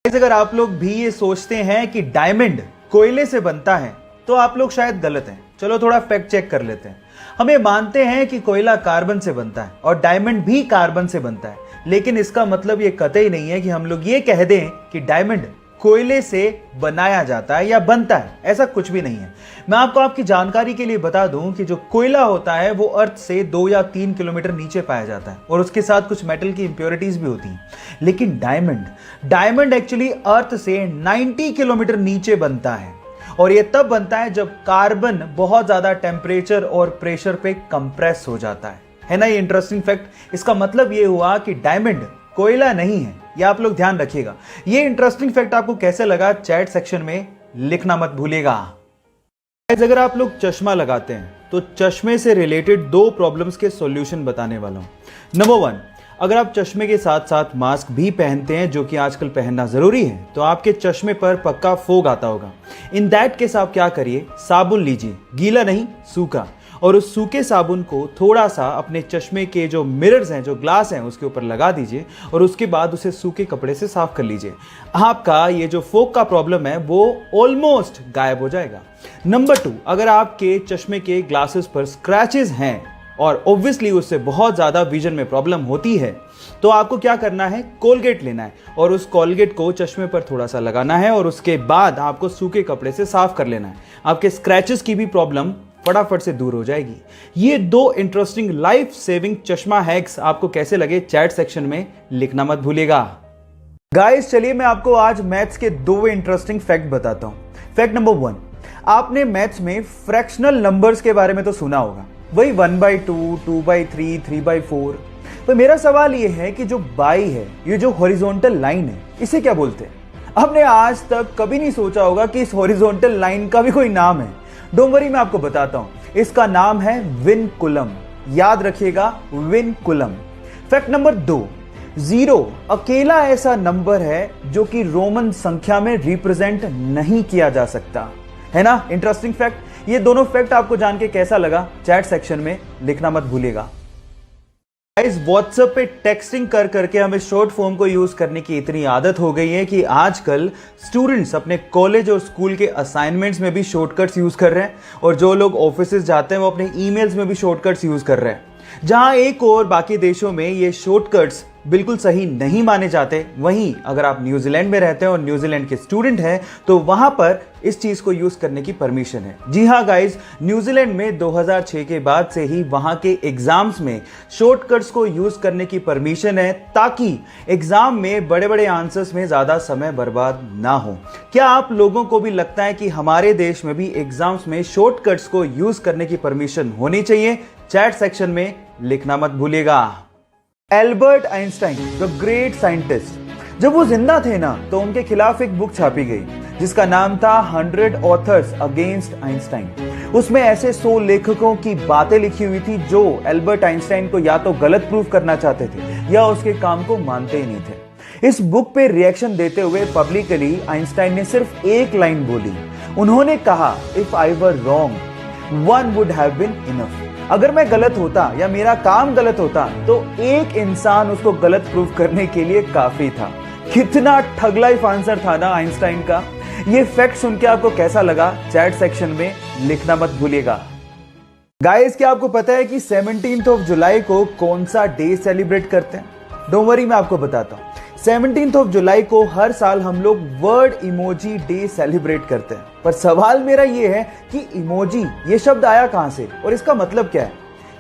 अगर आप लोग भी ये सोचते हैं कि डायमंड कोयले से बनता है तो आप लोग शायद गलत हैं। चलो थोड़ा फैक्ट चेक कर लेते हैं। हम ये मानते हैं कि कोयला कार्बन से बनता है और डायमंड भी कार्बन से बनता है, लेकिन इसका मतलब ये कतई नहीं है कि हम लोग ये कह दें कि डायमंड कोयले से बनाया जाता है या बनता है। ऐसा कुछ भी नहीं है। मैं आपको आपकी जानकारी के लिए बता दूं कि जो कोयला होता है वो अर्थ से 2 या 3 किलोमीटर नीचे पाया जाता है और उसके साथ कुछ मेटल की इंप्योरिटीज भी होती हैं। लेकिन डायमंड एक्चुअली अर्थ से 90 किलोमीटर नीचे बनता है और ये तब बनता है जब कार्बन बहुत ज्यादा टेम्परेचर और प्रेशर पे कंप्रेस हो जाता है ना। ये इंटरेस्टिंग फैक्ट। इसका मतलब ये हुआ कि डायमंड कोयला नहीं है। ये आप लोग ध्यान रखिएगा। ये इंटरेस्टिंग फैक्ट आपको कैसे लगा चैट सेक्शन में लिखना मत भूलिएगा। अगर आप लोग चश्मा लगाते हैं तो चश्मे से रिलेटेड 2 प्रॉब्लम्स के सॉल्यूशन बताने वाला हूं। नंबर 1, अगर आप चश्मे के साथ साथ मास्क भी पहनते हैं, जो कि आजकल पहनना जरूरी है, तो आपके चश्मे पर पक्का फोग आता होगा। इन दैट केस आप क्या करिए, साबुन लीजिए, गीला नहीं सूखा, और उस सूखे साबुन को थोड़ा सा अपने चश्मे के जो मिरर्स हैं, जो ग्लास हैं, उसके ऊपर लगा दीजिए और उसके बाद उसे सूखे कपड़े से साफ कर लीजिए। आपका ये जो फोग का प्रॉब्लम है वो ऑलमोस्ट गायब हो जाएगा। नंबर 2, अगर आपके चश्मे के ग्लासेस पर स्क्रैचेस हैं और ऑब्वियसली उससे बहुत ज्यादा विजन में प्रॉब्लम होती है, तो आपको क्या करना है, कोलगेट लेना है और उस कोलगेट को चश्मे पर थोड़ा सा लगाना है और उसके बाद आपको सूखे कपड़े से साफ कर लेना है। आपके स्क्रैचेस की भी प्रॉब्लम फटाफट से दूर हो जाएगी। ये 2 इंटरेस्टिंग लाइफ सेविंग चश्मा हैक्स आपको कैसे लगे चैट सेक्शन में लिखना मत भूलिएगा। गाइस चलिए मैं आपको आज मैथ्स के 2 इंटरेस्टिंग फैक्ट बताता हूं। फैक्ट नंबर 1, आपने मैथ्स में फ्रैक्शनल नंबर्स के बारे में तो सुना होगा, वही 1/2, 2/3, 3/4। तो मेरा सवाल ये है कि जो बाई है, ये जो हॉरिजॉन्टल लाइन है, इसे क्या बोलते हैं? आपने आज तक कभी नहीं सोचा होगा कि इस हॉरिजॉन्टल लाइन का भी कोई नाम है। डोंट वरी, मैं आपको बताता हूं। इसका नाम है विनकुलम। याद रखिएगा, विनकुलम। फैक्ट नंबर 2, 0 अकेला ऐसा नंबर है जो कि रोमन संख्या में रिप्रेजेंट नहीं किया जा सकता, है ना। Interesting fact. ये दोनों फैक्ट आपको जान के कैसा लगा चैट सेक्शन में लिखना मत भूलिएगा। इस व्हाट्सएप पे टेक्सटिंग कर करके हमें शॉर्ट फॉर्म को यूज करने की इतनी आदत हो गई है कि आजकल स्टूडेंट्स अपने कॉलेज और स्कूल के असाइनमेंट्स में भी शॉर्टकट्स यूज कर रहे हैं और जो लोग ऑफिसेज जाते हैं वो अपने ईमेल्स में भी शॉर्टकट्स यूज कर रहे हैं। जहां एक और बाकी देशों में ये शॉर्टकट्स बिल्कुल सही नहीं माने जाते, वहीं अगर आप न्यूजीलैंड में रहते हैं और न्यूजीलैंड के स्टूडेंट हैं तो वहां पर इस चीज को यूज करने की परमिशन है। जी हां गाइस, न्यूजीलैंड में 2006 के बाद से ही वहां के एग्जाम्स में शॉर्टकट्स को यूज करने की परमिशन है, ताकि एग्जाम में बड़े बड़े आंसर्स में ज्यादा समय बर्बाद ना हो। क्या आप लोगों को भी लगता है कि हमारे देश में भी एग्जाम्स में शॉर्टकट्स को यूज करने की परमिशन होनी चाहिए? चैट सेक्शन में लिखना मत भूलिएगा। Albert Einstein, the great scientist, जब वो जिंदा थे ना तो उनके खिलाफ एक बुक छापी गई जिसका नाम था 100 ऑथर्स अगेंस्ट आइंस्टाइन। उसमें ऐसे 100 लेखकों की बातें लिखी हुई थी जो एल्बर्ट आइंस्टाइन को या तो गलत प्रूव करना चाहते थे या उसके काम को मानते ही नहीं थे। इस बुक पे रिएक्शन देते हुए पब्लिकली आइंस्टाइन ने सिर्फ एक लाइन बोली। उन्होंने कहा, if I were wrong one would have been enough. अगर मैं गलत होता या मेरा काम गलत होता तो एक इंसान उसको गलत प्रूव करने के लिए काफी था। कितना ठग लाइफ आंसर था ना आइंस्टाइन का। ये फैक्ट सुन के आपको कैसा लगा चैट सेक्शन में लिखना मत भूलिएगा। गाइस, क्या आपको पता है कि 17 जुलाई को कौन सा डे सेलिब्रेट करते हैं? डोंट वरी, मैं आपको बताता हूं। 17 जुलाई को हर साल हम लोग वर्ड इमोजी डे सेलिब्रेट करते हैं। पर सवाल मेरा यह है कि इमोजी ये शब्द आया कहां से और इसका मतलब क्या है,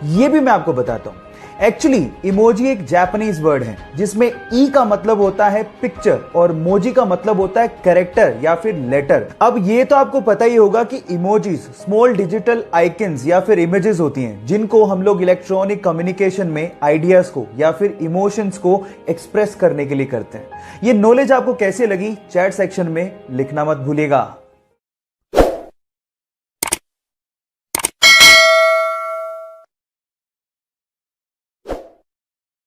ये भी मैं आपको बताता हूं। एक्चुअली इमोजी एक जापानीज वर्ड है जिसमें ई का मतलब होता है पिक्चर और मोजी का मतलब होता है कैरेक्टर या फिर लेटर। अब ये तो आपको पता ही होगा कि इमोजीज स्मॉल डिजिटल आइकन्स या फिर इमेजेस होती हैं जिनको हम लोग इलेक्ट्रॉनिक कम्युनिकेशन में आइडियाज को या फिर इमोशंस को एक्सप्रेस करने के लिए करते हैं। ये नॉलेज आपको कैसे लगी चैट सेक्शन में लिखना मत भूलिएगा।